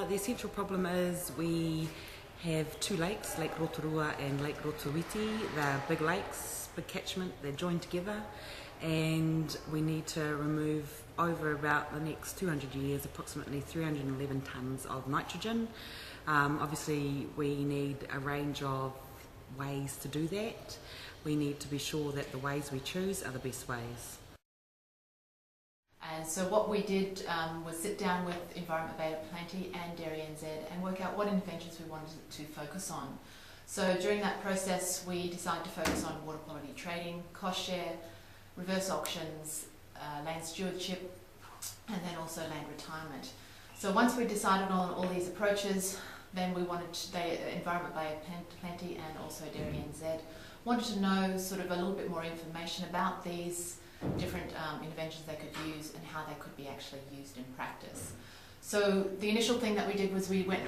The essential problem is we have two lakes, Lake Rotorua and Lake Rotoiti. They're big lakes, big catchment, they're joined together, and we need to remove over about the next 200 years approximately 311 tonnes of nitrogen. Obviously we need a range of ways to do that. We need to be sure that the ways we choose are the best ways. And so what we did was sit down with Environment Bay Plenty and Dairy NZ and work out what interventions we wanted to focus on. So during that process we decided to focus on water quality trading, cost share, reverse auctions, land stewardship, and then also land retirement. So once we decided on all these approaches, then we wanted Environment Bay Plenty and also Dairy NZ wanted to know sort of a little bit more information about these different interventions they could use and how they could be actually used in practice. So the initial thing that we did was we went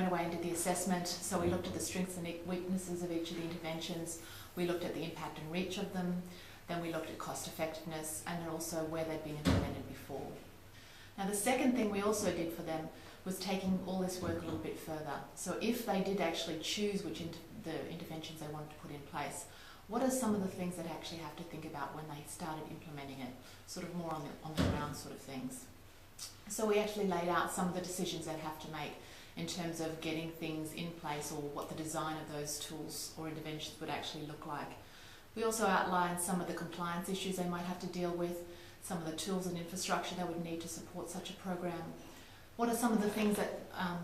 away and did the assessment. So we looked at the strengths and weaknesses of each of the interventions. We looked at the impact and reach of them. Then we looked at cost effectiveness and then also where they'd been implemented before. Now the second thing we also did for them was taking all this work a little bit further. So if they did actually choose which the interventions they wanted to put in place, what are some of the things that actually have to think about when they started implementing it, sort of more on the ground sort of things. So we actually laid out some of the decisions they'd have to make in terms of getting things in place or what the design of those tools or interventions would actually look like. We also outlined some of the compliance issues they might have to deal with, some of the tools and infrastructure they would need to support such a program. What are some of the things that,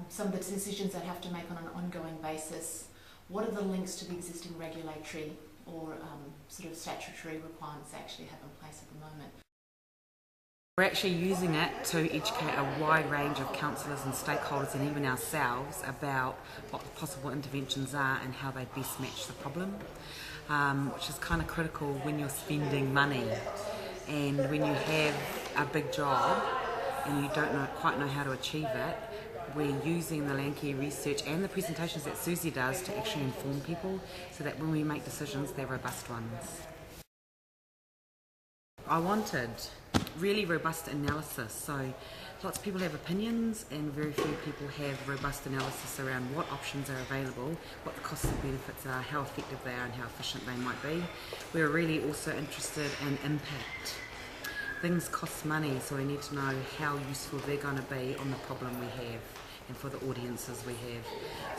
some of the decisions they have to make on an ongoing basis? What are the links to the existing regulatory or sort of statutory requirements they actually have in place at the moment? We're actually using it to educate a wide range of councillors and stakeholders and even ourselves about what the possible interventions are and how they best match the problem, which is kind of critical when you're spending money and when you have a big job and you don't quite know how to achieve it. We're using the Landcare Research and the presentations that Suzie does to actually inform people so that when we make decisions, they're robust ones. I wanted really robust analysis, so lots of people have opinions and very few people have robust analysis around what options are available, what the costs and benefits are, how effective they are and how efficient they might be. We're really also interested in impact. Things cost money, so we need to know how useful they're going to be on the problem we have and for the audiences we have.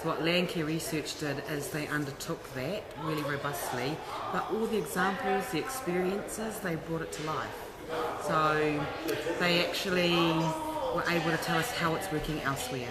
So what Landcare Research did is they undertook that really robustly, but all the examples, the experiences, they brought it to life. So they actually were able to tell us how it's working elsewhere.